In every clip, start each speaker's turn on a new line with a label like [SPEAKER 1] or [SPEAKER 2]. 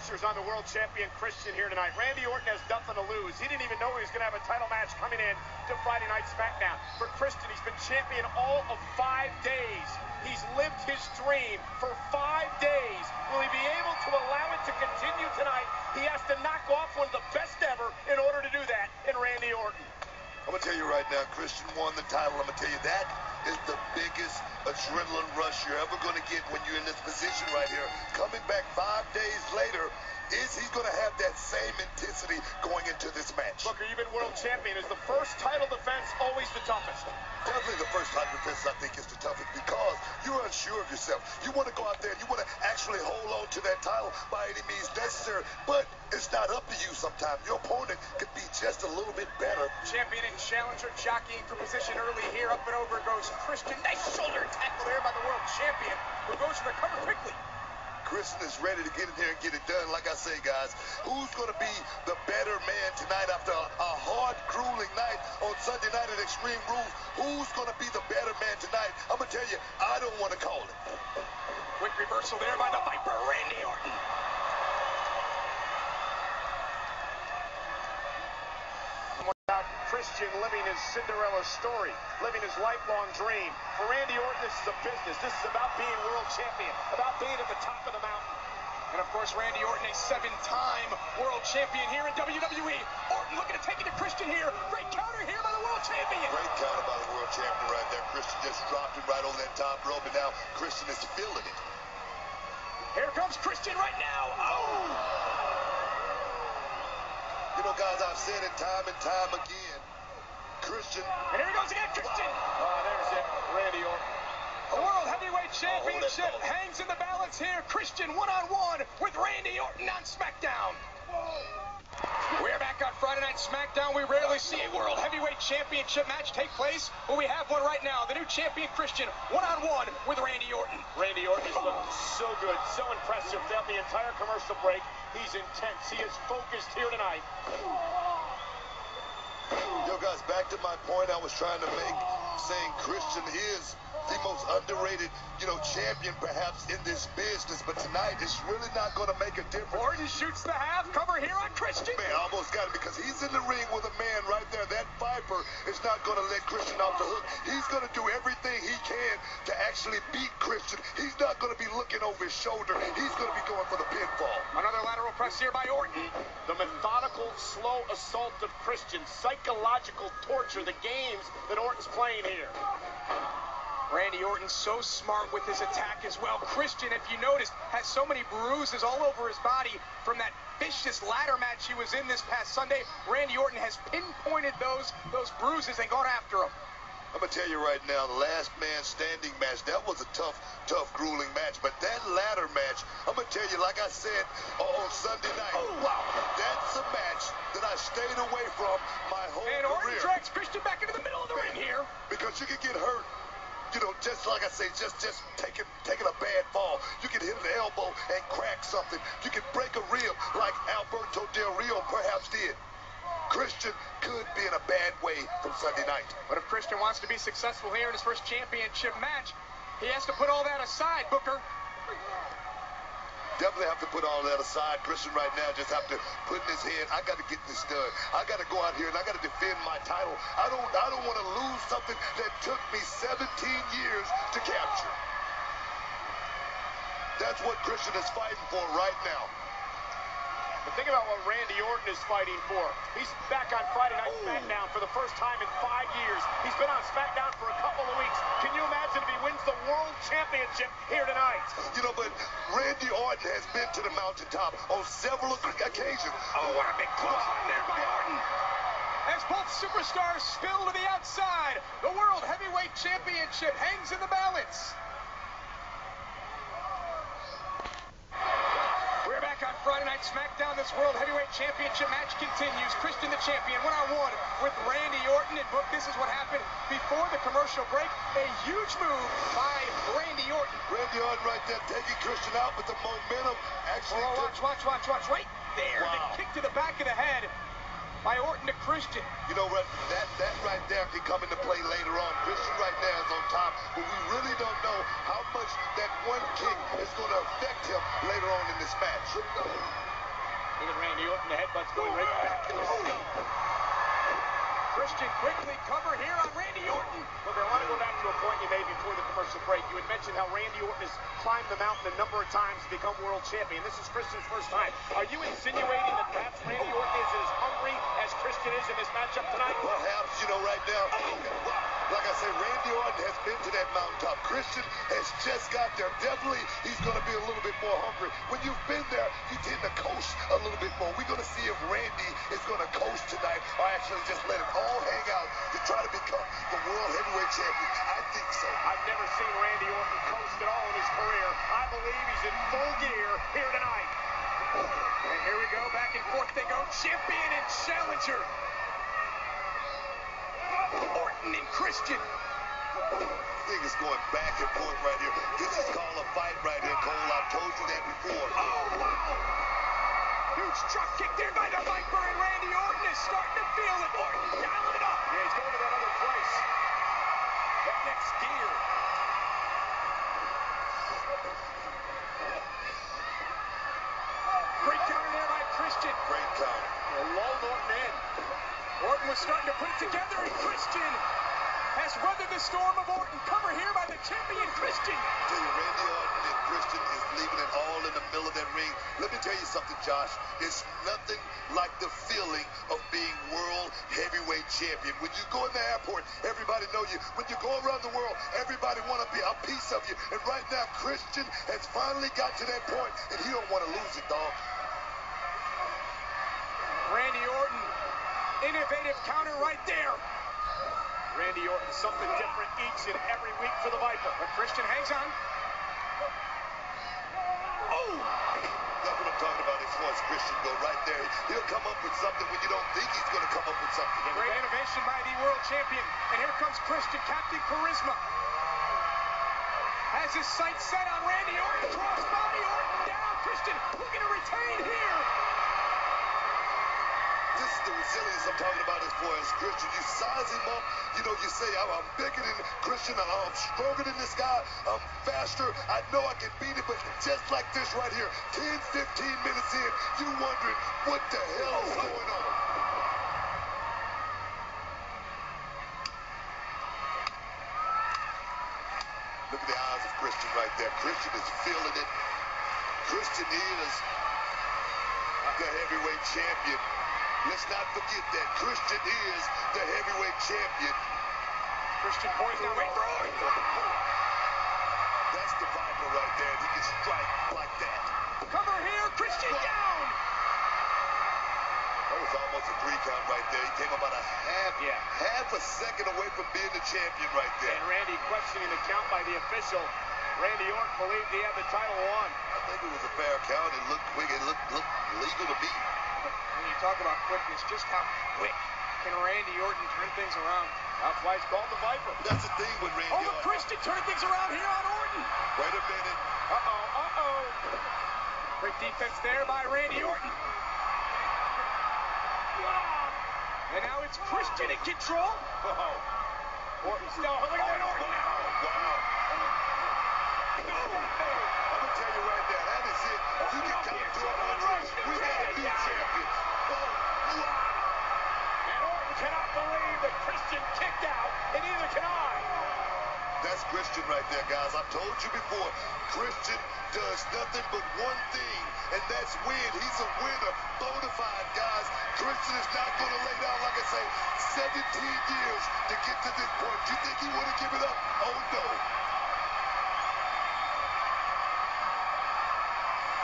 [SPEAKER 1] pressure's on the world champion Christian here tonight. Randy Orton has nothing to lose. He didn't even know he was going to have a title match coming in to Friday Night SmackDown. For Christian, he's been champion all of 5 days. He's lived his dream for 5 days. Will he be able to allow it to continue tonight? He has to knock off one of the best ever in order to do that in Randy Orton.
[SPEAKER 2] I'm going to tell you right now, Christian won the title. I'm going to tell you that is the biggest adrenaline rush you're ever going to get when you're in this position right here. Coming back 5 days later, is he going to have that same intensity going into this match?
[SPEAKER 1] Booker, you've been world champion. Is the first title defense always the toughest?
[SPEAKER 2] Definitely the first title defense, I think, is the toughest because you're unsure of yourself. You want to go out there and you want to actually hold on to that title by any means necessary, but it's not up to you sometimes. Your opponent could be just a little bit better.
[SPEAKER 1] Champion and challenger jockeying for position early here. Up and over goes Christian. Nice shoulder tackle there by the world champion, who goes for the cover quickly.
[SPEAKER 2] Christian is ready to get in here and get it done. Like I say, guys, who's going to be the better man tonight after a hard, grueling night on Sunday night at Extreme Rules? Who's going to be the better man tonight? I'm going to tell you, I don't want to call it.
[SPEAKER 1] Quick reversal there by the Viper, Randy Orton. Christian living his Cinderella story, living his lifelong dream. For Randy Orton, this is a business. This is about being world champion, about being at the top of the mountain. And of course, Randy Orton, a 7-time world champion here in WWE. Orton looking to take it to Christian here. Great counter here by the world champion.
[SPEAKER 2] Great counter by the world champion right there. Christian just dropped him right over that top rope, and now Christian is feeling it.
[SPEAKER 1] Here comes Christian right now. Oh!
[SPEAKER 2] You know, guys, I've said it time and time again. Christian.
[SPEAKER 1] And here he goes again, Christian. There's it, Randy Orton. The World Heavyweight Championship hangs in the balance here. Christian one-on-one with Randy Orton on SmackDown. We're back on Friday Night SmackDown. We rarely see a World Heavyweight Championship match take place, but we have one right now. The new champion Christian one-on-one with Randy Orton. Randy Orton has looked so good, so impressive throughout the entire commercial break. He's intense. He is focused here tonight.
[SPEAKER 2] Yo, guys, back to my point I was trying to make, saying Christian is the most underrated, champion perhaps in this business, but tonight it's really not going to make a difference.
[SPEAKER 1] Orton shoots the half cover here on Christian.
[SPEAKER 2] Man, almost got it because he's in the ring with a man right there. That Viper is not going to let Christian off the hook. He's going to do everything he can to actually beat Christian. He's not going to be looking over his shoulder. He's going to be going for the pinfall.
[SPEAKER 1] Another lateral press here by Orton. The methodical, slow assault of Christian. Psychological torture. The games that Orton's playing here. Randy Orton so smart with his attack as well. Christian, if you noticed, has so many bruises all over his body from that vicious ladder match he was in this past Sunday. Randy Orton has pinpointed those bruises and gone after him.
[SPEAKER 2] I'm going to tell you right now, the last man standing match, that was a tough, grueling match. But that ladder match, I'm going to tell you, like I said on Sunday night, wow, that's a match that I stayed away from my whole career.
[SPEAKER 1] And Orton drags Christian back into the middle of the ring here.
[SPEAKER 2] Because you can get hurt. Just like I say, just taking a bad fall. You can hit an elbow and crack something. You can break a rib like Alberto Del Rio perhaps did. Christian could be in a bad way from Sunday night.
[SPEAKER 1] But if Christian wants to be successful here in his first championship match, he has to put all that aside, Booker.
[SPEAKER 2] Definitely have to put all that aside. Christian right now just have to put in his head, I got to get this done. I got to go out here and I got to defend my title. I don't want to lose something that took me 17 years to capture. That's what Christian is fighting for right now.
[SPEAKER 1] But think about what Randy Orton is fighting for. He's back on Friday Night SmackDown for the first time in 5 years. He's been on SmackDown for a couple of weeks. Can you imagine if he wins the World Championship here tonight?
[SPEAKER 2] But Randy Orton has been to the mountaintop on several occasions.
[SPEAKER 1] Oh, what a big clothesline there by Orton. As both superstars spill to the outside, the World Heavyweight Championship hangs in the balance. We're back on Friday Night SmackDown. This World Heavyweight Championship match continues. Christian the champion, one-on-one with Randy Orton. And, Book, this is what happened before the commercial break. A huge move by Randy Orton.
[SPEAKER 2] Randy Orton right there taking Christian out, but the momentum actually...
[SPEAKER 1] Watch. Right there. Wow. The kick to the back of the head by Orton to Christian.
[SPEAKER 2] That right there can come into play later on. Christian right now is on top, but we really don't know how much that one kick is going to affect him later on in this match.
[SPEAKER 1] Look at Randy Orton, the headbutt's going right back to the skull. Christian quickly cover here on Randy Orton.
[SPEAKER 3] Look, I want to go back to a point you made before the commercial break. You had mentioned how Randy Orton has climbed the mountain a number of times to become world champion. This is Christian's first time. Are you insinuating that perhaps Randy Orton is as hungry as Christian is in this matchup tonight?
[SPEAKER 2] Perhaps, right now, like I say, Randy Orton has been to that mountaintop. Christian has just got there. Definitely, he's going to be a little bit more hungry. When you've been there, you tend to coast a little bit more. We're going to see if Randy is going to coast tonight or actually just let it all hang out to try to become the world heavyweight champion. I think so.
[SPEAKER 3] I've never seen Randy Orton coast at all in his career. I believe he's in full gear here tonight.
[SPEAKER 1] And here we go, back and forth they go, champion and challenger. Orton and Christian.
[SPEAKER 2] I think it's going back and forth right here. This is called a fight right here, Cole. I've told you that before.
[SPEAKER 1] Oh, wow. Huge drop kick there by the Viper, and Randy Orton is starting to feel it. Orton dialing it up.
[SPEAKER 3] Yeah, he's going to that other place.
[SPEAKER 1] That next gear. Great counter there by Christian.
[SPEAKER 2] Great counter.
[SPEAKER 3] Lulled Orton in.
[SPEAKER 1] Orton was starting to put it together, and Christian has weathered the storm of Orton. Cover here by the champion, Christian.
[SPEAKER 2] I tell you, Randy Orton and Christian is leaving it all in the middle of that ring. Let me tell you something, Josh. It's nothing like the feeling of being world heavyweight champion. When you go in the airport, everybody know you. When you go around the world, everybody want to be a piece of you. And right now, Christian has finally got to that point, and he don't want to lose it, dog.
[SPEAKER 1] Randy Orton, innovative counter right there.
[SPEAKER 3] Randy Orton, something different each and every week for the Viper.
[SPEAKER 1] But Christian hangs on. Oh!
[SPEAKER 2] That's what I'm talking about as far as Christian go right there. He'll come up with something when you don't think he's going to come up with something.
[SPEAKER 1] Great innovation by the world champion. And here comes Christian, Captain Charisma. Has his sights set on Randy Orton. Crossbody, Orton down. Christian looking to retain here.
[SPEAKER 2] This is the resilience I'm talking about as far as Christian. You size him up, you say, I'm bigger than Christian, I'm stronger than this guy, I'm faster, I know I can beat him, but just like this right here, 10, 15 minutes in, you wondering what the hell is going on. Look at the eyes of Christian right there. Christian is feeling it. Christian is the heavyweight champion. Let's not forget that Christian is the heavyweight champion.
[SPEAKER 1] Christian poised now, wait for Orton.
[SPEAKER 2] That's the Viper right there. He can strike like that.
[SPEAKER 1] Cover here, Christian down.
[SPEAKER 2] That was almost a 3 count right there. He came about half a second away from being the champion right there.
[SPEAKER 3] And Randy questioning the count by the official. Randy Orton believed he had the title won.
[SPEAKER 2] I think it was a fair count. It looked quick. It looked legal to me.
[SPEAKER 1] When you talk about quickness, just how quick can Randy Orton turn things around?
[SPEAKER 3] That's why it's called the Viper.
[SPEAKER 2] That's the thing with Randy
[SPEAKER 1] Orton.
[SPEAKER 2] Orton.
[SPEAKER 1] Christian turning things around here on Orton.
[SPEAKER 2] Wait a minute.
[SPEAKER 3] Uh-oh.
[SPEAKER 1] Great defense there by Randy Orton. And now it's Christian in control.
[SPEAKER 3] Orton still. Look at that Orton now.
[SPEAKER 2] Wow. I'm going to tell you right there, that is it. You can count to 100. We got a new champion. Oh, wow.
[SPEAKER 3] And Orton cannot believe that Christian kicked out, and neither can I.
[SPEAKER 2] That's Christian right there, guys. I've told you before, Christian does nothing but one thing, and that's win. He's a winner, bona fide, guys. Christian is not going to lay down, like I say, 17 years to get to this point. You think he would have given up? Oh, no.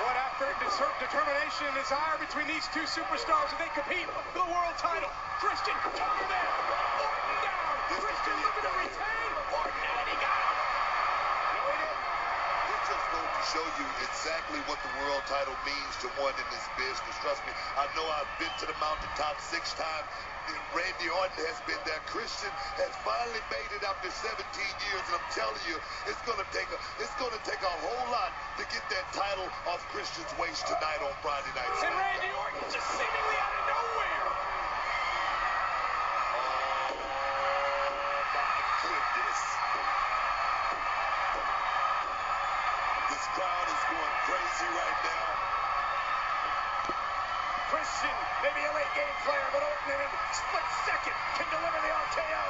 [SPEAKER 1] What effort, determination, and desire between these two superstars as they compete for the world title. Christian, cover there. Orton down. Christian looking to retain. Orton, and he got him.
[SPEAKER 3] No, he didn't.
[SPEAKER 2] This just goes to show you exactly what the world title means to one in this business. Trust me, I know I've been to the mountaintop 6 times. Randy Orton has been there. Christian has finally made it after 17 years, and I'm telling you, it's gonna take a whole lot to get that title off Christian's waist tonight on Friday night.
[SPEAKER 1] And Randy Orton just seemingly out of nowhere.
[SPEAKER 2] Oh my goodness! This crowd is going crazy right now.
[SPEAKER 3] Christian, maybe a late game player, but Orton in a split second can deliver the RKO.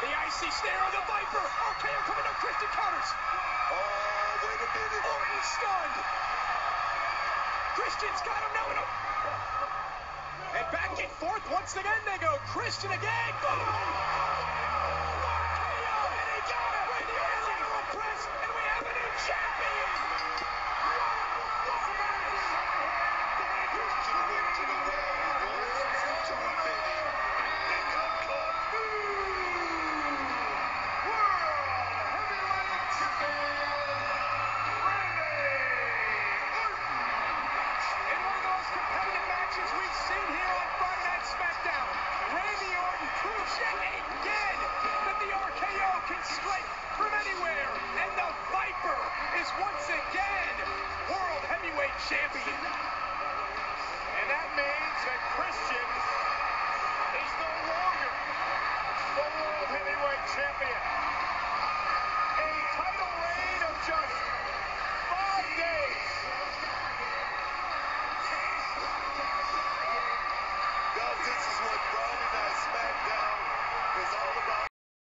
[SPEAKER 1] The icy stare of the Viper. RKO coming up. Christian counters.
[SPEAKER 2] Oh, wait a minute.
[SPEAKER 1] Orton stunned. Christian's got him now. And back and forth once again they go. Christian again. Boom! RKO. And he got it. With the lateral press. And we have a new champion.
[SPEAKER 2] Christian went to the well. Once, too many. And got caught.
[SPEAKER 1] In one of the most competitive matches we've seen here on Friday Night SmackDown, Randy Orton proves yet again that the RKO can strike from anywhere, and the Viper is once again World Heavyweight Champion.
[SPEAKER 3] And that means that Christian is no longer the World Heavyweight Champion. A title reign of just 5 days.
[SPEAKER 2] Guys, this is what Friday Night SmackDown is all about.